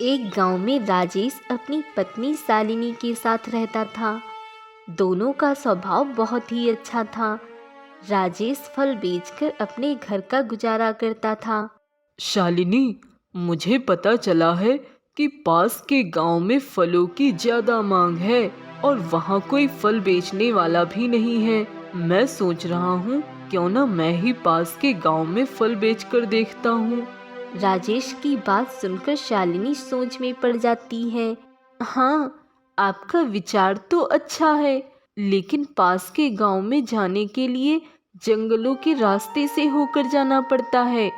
एक गांव में राजेश अपनी पत्नी शालिनी के साथ रहता था। दोनों का स्वभाव बहुत ही अच्छा था। राजेश फल बेचकर अपने घर का गुजारा करता था। शालिनी, मुझे पता चला है कि पास के गांव में फलों की ज्यादा मांग है और वहाँ कोई फल बेचने वाला भी नहीं है। मैं सोच रहा हूँ क्यों ना मैं ही पास के गांव में फल बेचकर देखता हूँ। राजेश की बात सुनकर शालिनी सोच में पड़ जाती है। हाँ, आपका विचार तो अच्छा है, लेकिन पास के गांव में जाने के लिए जंगलों के रास्ते से होकर जाना पड़ता है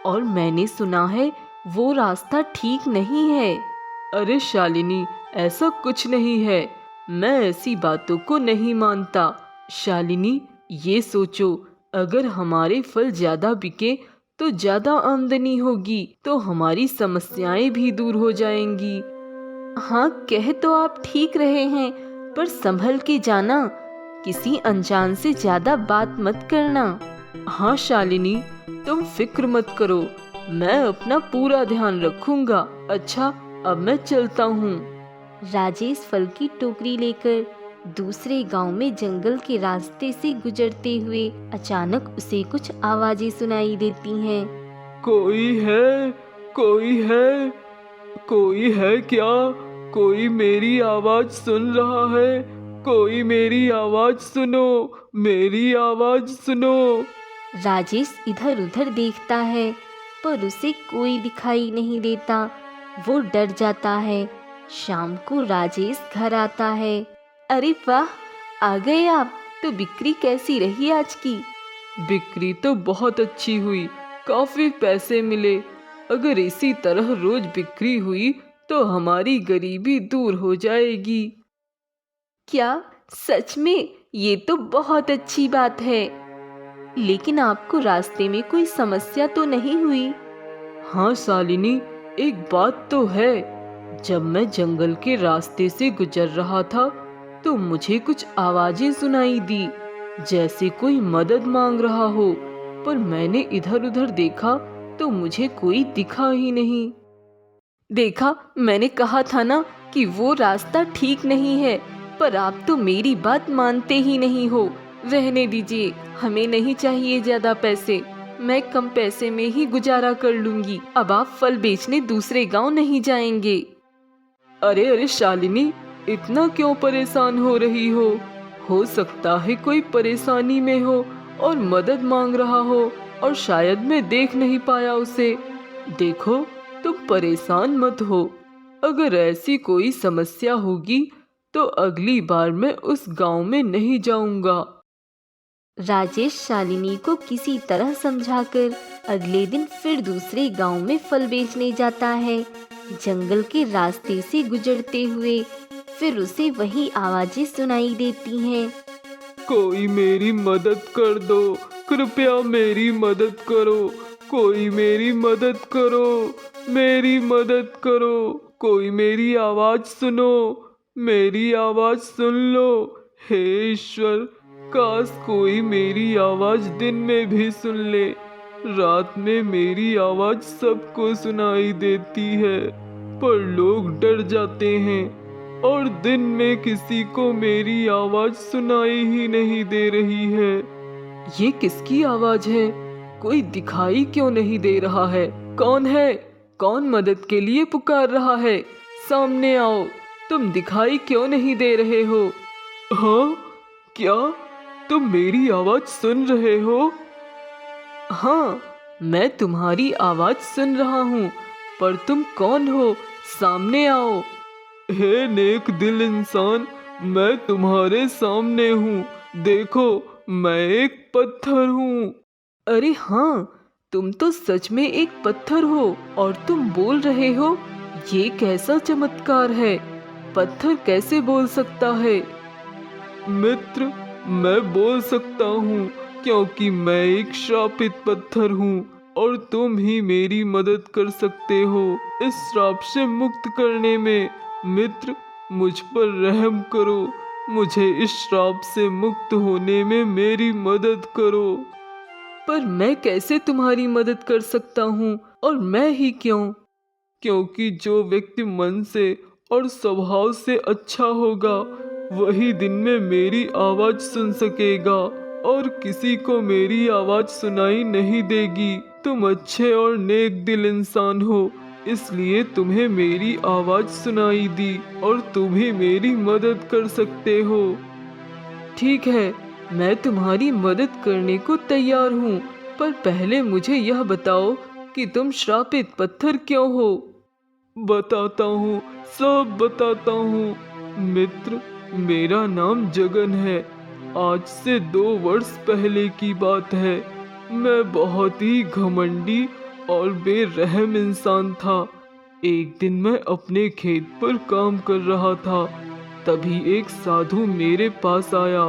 और मैंने सुना है वो रास्ता ठीक नहीं है। अरे शालिनी, ऐसा कुछ नहीं है। मैं ऐसी बातों को नहीं मानता। शालिनी, ये सोचो, अगर हमारे फल ज्यादा बिके तो ज्यादा आमदनी होगी, तो हमारी समस्याएं भी दूर हो जाएंगी। हाँ, कह तो आप ठीक रहे हैं, पर संभल के जाना, किसी अनजान से ज्यादा बात मत करना। हाँ शालिनी, तुम फिक्र मत करो, मैं अपना पूरा ध्यान रखूंगा। अच्छा, अब मैं चलता हूँ। राजेश फल की टोकरी लेकर दूसरे गांव में जंगल के रास्ते से गुजरते हुए अचानक उसे कुछ आवाजें सुनाई देती हैं। कोई है? कोई है? कोई है क्या? कोई मेरी आवाज सुन रहा है? कोई मेरी आवाज सुनो, मेरी आवाज सुनो। राजेश इधर उधर देखता है, पर उसे कोई दिखाई नहीं देता। वो डर जाता है। शाम को राजेश घर आता है। अरे वाह, आ गए आप। तो बिक्री कैसी रही आज की? बिक्री तो बहुत अच्छी हुई, काफी पैसे मिले। अगर इसी तरह रोज बिक्री हुई तो हमारी गरीबी दूर हो जाएगी। क्या? सच में? ये तो बहुत अच्छी बात है। लेकिन आपको रास्ते में कोई समस्या तो नहीं हुई? हाँ शालिनी, एक बात तो है। जब मैं जंगल के रास्ते से गुजर रहा था तो मुझे कुछ आवाजें सुनाई दी, जैसे कोई मदद मांग रहा हो। पर मैंने इधर उधर देखा तो मुझे कोई दिखा ही नहीं। देखा, मैंने कहा था ना कि वो रास्ता ठीक नहीं है, पर आप तो मेरी बात मानते ही नहीं हो। रहने दीजिए, हमें नहीं चाहिए ज्यादा पैसे। मैं कम पैसे में ही गुजारा कर लूंगी। अब आप फल बेचने दूसरे गांव नहीं जाएंगे। अरे अरे शालिनी, इतना क्यों परेशान हो रही हो? हो सकता है कोई परेशानी में हो और मदद मांग रहा हो, और शायद मैं देख नहीं पाया उसे। देखो, तुम परेशान मत हो। अगर ऐसी कोई समस्या होगी तो अगली बार मैं उस गांव में नहीं जाऊंगा। राजेश शालिनी को किसी तरह समझाकर अगले दिन फिर दूसरे गांव में फल बेचने जाता है। जंगल के रास्ते से गुजरते हुए फिर उसे वही आवाजें सुनाई देती हैं। कोई मेरी मदद कर दो, कृपया मेरी मदद करो। कोई मेरी मदद करो, मेरी मदद करो। कोई मेरी आवाज सुनो, मेरी आवाज सुन लो। हे ईश्वर, काश कोई मेरी आवाज दिन में भी सुन ले। रात में मेरी आवाज सबको सुनाई देती है, पर लोग डर जाते हैं, और दिन में किसी को मेरी आवाज सुनाई ही नहीं दे रही है। ये किसकी आवाज है? कोई दिखाई क्यों नहीं दे रहा है? कौन है? कौन मदद के लिए पुकार रहा है? सामने आओ, तुम दिखाई क्यों नहीं दे रहे हो? हाँ, क्या तुम मेरी आवाज सुन रहे हो? हाँ, मैं तुम्हारी आवाज सुन रहा हूँ, पर तुम कौन हो? सामने आओ। हे नेक दिल इंसान, मैं तुम्हारे सामने हूँ। देखो, मैं एक पत्थर हूँ। अरे हाँ, तुम तो सच में एक पत्थर हो और तुम बोल रहे हो। ये कैसा चमत्कार है? पत्थर कैसे बोल सकता है? मित्र, मैं बोल सकता हूँ क्योंकि मैं एक श्रापित पत्थर हूँ, और तुम ही मेरी मदद कर सकते हो इस श्राप से मुक्त करने में। मित्र, मुझ पर रहम करो, मुझे इस श्राप से मुक्त होने में मेरी मदद करो। पर मैं कैसे तुम्हारी मदद कर सकता हूँ, और मैं ही क्यों? क्योंकि जो व्यक्ति मन से और स्वभाव से अच्छा होगा वही दिन में मेरी आवाज सुन सकेगा और किसी को मेरी आवाज सुनाई नहीं देगी। तुम अच्छे और नेक दिल इंसान हो, इसलिए तुम्हें मेरी आवाज सुनाई दी और तुम ही मेरी मदद कर सकते हो। ठीक है, मैं तुम्हारी मदद करने को तैयार हूँ, पर पहले मुझे यह बताओ कि तुम श्रापित पत्थर क्यों हो? बताता हूँ, सब बताता हूँ। मित्र, मेरा नाम जगन है। आज से 2 वर्ष पहले की बात है। मैं बहुत ही घमंडी और बेरहम इंसान था। एक दिन मैं अपने खेत पर काम कर रहा था, तभी एक साधु मेरे पास आया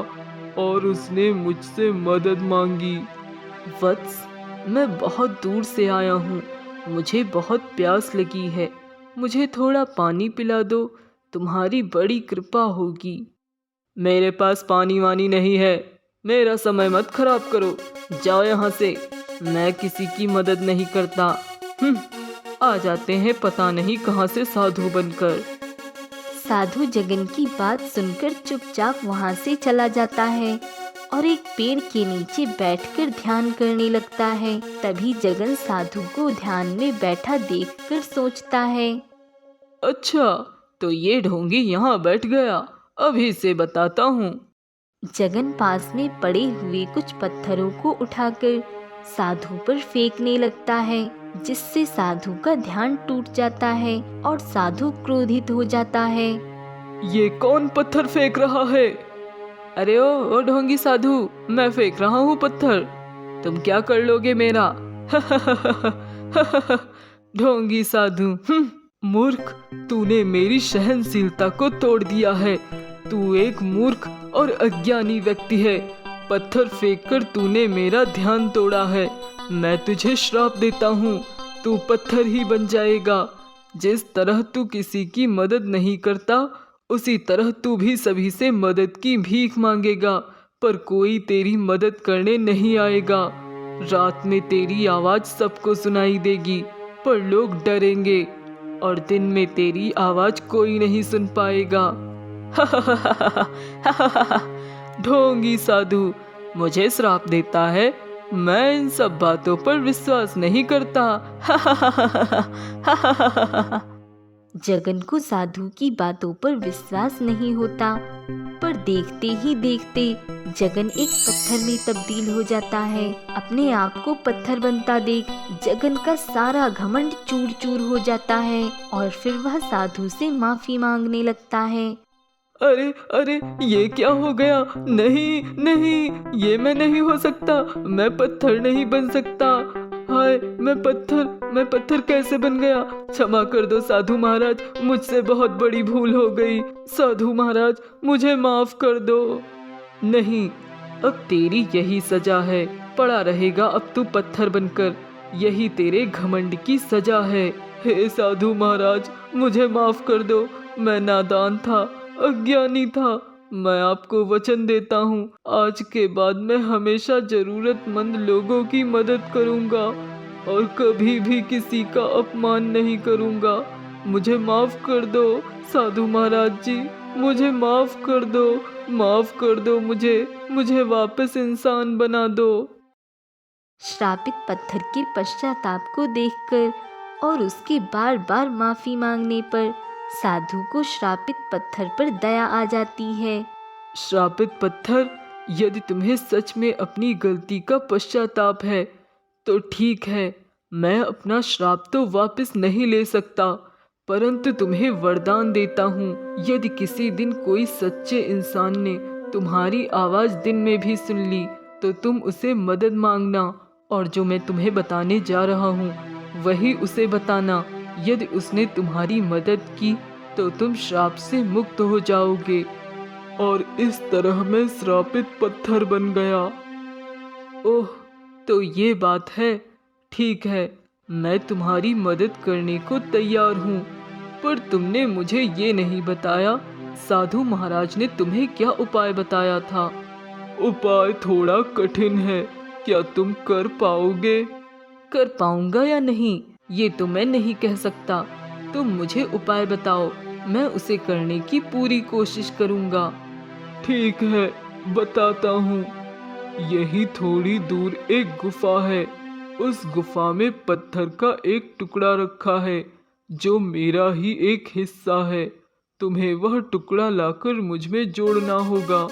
और उसने मुझसे मदद मांगी। वत्स, मैं बहुत दूर से आया हूँ, मुझे बहुत प्यास लगी है, मुझे थोड़ा पानी पिला दो, तुम्हारी बड़ी कृपा होगी। मेरे पास पानी वानी नहीं है, मेरा समय मत खराब करो, जाओ यहाँ से। मैं किसी की मदद नहीं करता। आ जाते हैं पता नहीं कहाँ से साधु बनकर। साधु जगन की बात सुनकर चुपचाप वहाँ से चला जाता है और एक पेड़ के नीचे बैठकर ध्यान करने लगता है। तभी जगन साधु को ध्यान में बैठा देखकर सोचता है, अच्छा, तो ये ढोंगी यहाँ बैठ गया, अभी से बताता हूँ। जगन पास में पड़े हुए कुछ पत्थरों को उठाकर साधु पर फेंकने लगता है, जिससे साधु का ध्यान टूट जाता है और साधु क्रोधित हो जाता है। ये कौन पत्थर फेंक रहा है? अरे ओ ढोंगी साधु, मैं फेंक रहा हूँ पत्थर, तुम क्या कर लोगे मेरा? ढोंगी साधु, मूर्ख, तूने मेरी सहनशीलता को तोड़ दिया है। तू एक मूर्ख और अज्ञानी व्यक्ति है। पत्थर फेंककर तूने मेरा ध्यान तोड़ा है। मैं तुझे श्राप देता हूँ, तू पत्थर ही बन जाएगा। जिस तरह तू किसी की मदद नहीं करता, उसी तरह तू भी सभी से मदद की भीख मांगेगा, पर कोई तेरी मदद करने नहीं आएगा। रात में तेरी आवाज सबको सुनाई देगी, पर लोग डरेंगे, और दिन में तेरी आवाज कोई नहीं सुन पाएगा। ढोंगी साधु मुझे श्राप देता है, मैं इन सब बातों पर विश्वास नहीं करता। जगन को साधु की बातों पर विश्वास नहीं होता, पर देखते ही देखते जगन एक पत्थर में तब्दील हो जाता है। अपने आप को पत्थर बनता देख जगन का सारा घमंड चूर चूर हो जाता है और फिर वह साधु से माफी मांगने लगता है। अरे अरे, ये क्या हो गया? नहीं नहीं, ये मैं नहीं हो सकता, मैं पत्थर नहीं बन सकता। हाय, मैं पत्थर कैसे बन गया? क्षमा कर दो साधु महाराज, मुझसे बहुत बड़ी भूल हो गई। साधु महाराज, मुझे माफ कर दो। नहीं, अब तेरी यही सजा है, पड़ा रहेगा अब तू पत्थर बनकर, यही तेरे घमंड की सजा है। हे साधु महाराज, मुझे माफ कर दो, मैं नादान था, अज्ञानी था। मैं आपको वचन देता हूँ, आज के बाद मैं हमेशा जरूरतमंद लोगों की मदद करूँगा और कभी भी किसी का अपमान नहीं करूँगा। मुझे माफ कर दो साधु महाराज जी, मुझे माफ कर दो मुझे वापस इंसान बना दो। श्रापित पत्थर के पश्चाताप को देखकर और उसके बार बार माफी मांगने पर साधु को श्रापित पत्थर पर दया आ जाती है। श्रापित पत्थर, यदि तुम्हें सच में अपनी गलती का पश्चाताप है तो ठीक है, मैं अपना श्राप तो वापस नहीं ले सकता, परंतु तुम्हें वरदान देता हूँ, यदि किसी दिन कोई सच्चे इंसान ने तुम्हारी आवाज दिन में भी सुन ली तो तुम उसे मदद मांगना, और जो मैं तुम्हें बताने जा रहा हूँ वही उसे बताना। यदि उसने तुम्हारी मदद की तो तुम श्राप से मुक्त हो जाओगे। और इस तरह मैं श्रापित पत्थर बन गया। ओह, तो ये बात है। ठीक है, मैं तुम्हारी मदद करने को तैयार हूँ, पर तुमने मुझे ये नहीं बताया साधु महाराज ने तुम्हें क्या उपाय बताया था। उपाय थोड़ा कठिन है, क्या तुम कर पाओगे? कर पाऊंगा या नहीं ये तो मैं नहीं कह सकता, तुम मुझे उपाय बताओ, मैं उसे करने की पूरी कोशिश करूँगा। ठीक है, बताता हूँ। यही थोड़ी दूर एक गुफा है। उस गुफा में पत्थर का एक टुकड़ा रखा है जो मेरा ही एक हिस्सा है। तुम्हें वह टुकड़ा लाकर मुझ में जोड़ना होगा।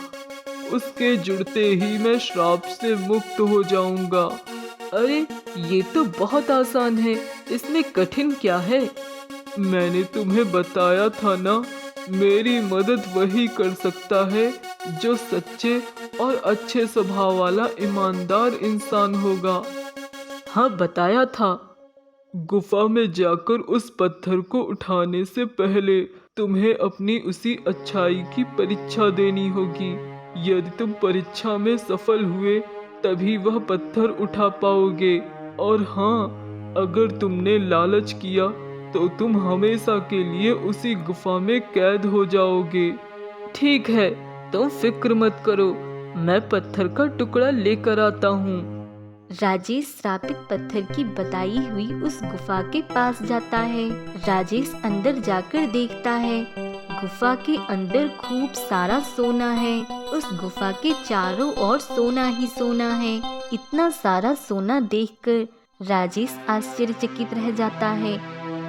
उसके जुड़ते ही मैं श्राप से मुक्त हो जाऊंगा। अरे ये तो बहुत आसान है, इसमें कठिन क्या है? मैंने तुम्हें बताया था ना, मेरी मदद वही कर सकता है जो सच्चे और अच्छे स्वभाव वाला ईमानदार इंसान होगा। हाँ बताया था। गुफा में जाकर उस पत्थर को उठाने से पहले तुम्हें अपनी उसी अच्छाई की परीक्षा देनी होगी। यदि तुम परीक्षा में सफल हुए तभी वह पत्थर उठा पाओगे। और हाँ, अगर तुमने लालच किया तो तुम हमेशा के लिए उसी गुफा में कैद हो जाओगे। ठीक है, तुम फिक्र मत करो, मैं पत्थर का टुकड़ा लेकर आता हूँ। राजेश श्रापित पत्थर की बताई हुई उस गुफा के पास जाता है। राजेश अंदर जाकर देखता है, गुफा के अंदर खूब सारा सोना है। उस गुफा के चारों ओर सोना ही सोना है। इतना सारा सोना देखकर राजेश आश्चर्यचकित रह जाता है।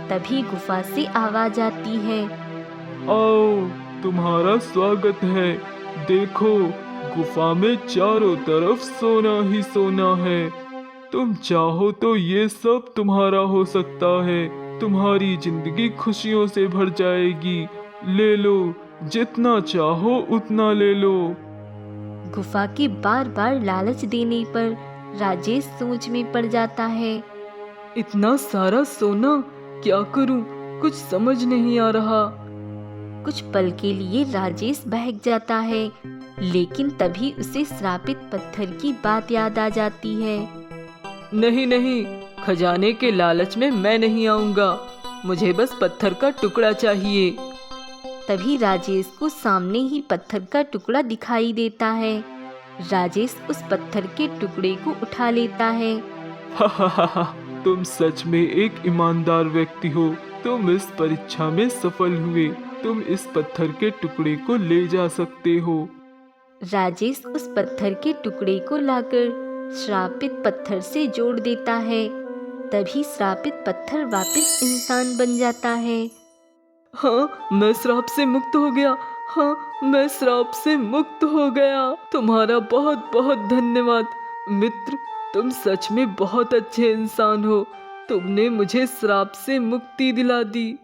तभी गुफा से आवाज आती है, आओ, तुम्हारा स्वागत है। देखो, गुफा में चारों तरफ सोना ही सोना है। तुम चाहो तो ये सब तुम्हारा हो सकता है। तुम्हारी जिंदगी खुशियों से भर जाएगी। ले लो, जितना चाहो उतना ले लो। गुफा के बार बार लालच देने पर राजेश सोच में पड़ जाता है। इतना सारा सोना क्या करूं, कुछ समझ नहीं आ रहा। कुछ पल के लिए राजेश बहक जाता है, लेकिन तभी उसे श्रापित पत्थर की बात याद आ जाती है। नहीं नहीं, खजाने के लालच में मैं नहीं आऊंगा, मुझे बस पत्थर का टुकड़ा चाहिए। तभी राजेश को सामने ही पत्थर का टुकड़ा दिखाई देता है। राजेश उस पत्थर के टुकड़े को उठा लेता है। हा, तुम सच में एक ईमानदार व्यक्ति हो। तुम इस परीक्षा में सफल हुए। तुम इस पत्थर के टुकड़े को ले जा सकते हो। राजेश उस पत्थर के टुकड़े को लाकर श्रापित पत्थर से जोड़ देता है। तभी श्रापित पत्थर वापस इंसान बन जाता है। हाँ, मैं श्राप से मुक्त हो गया। हाँ, मैं श्राप से मुक्त हो गया। तुम्हारा बहुत बहुत धन्यवाद मित्र, तुम सच में बहुत अच्छे इंसान हो। तुमने मुझे श्राप से मुक्ति दिला दी।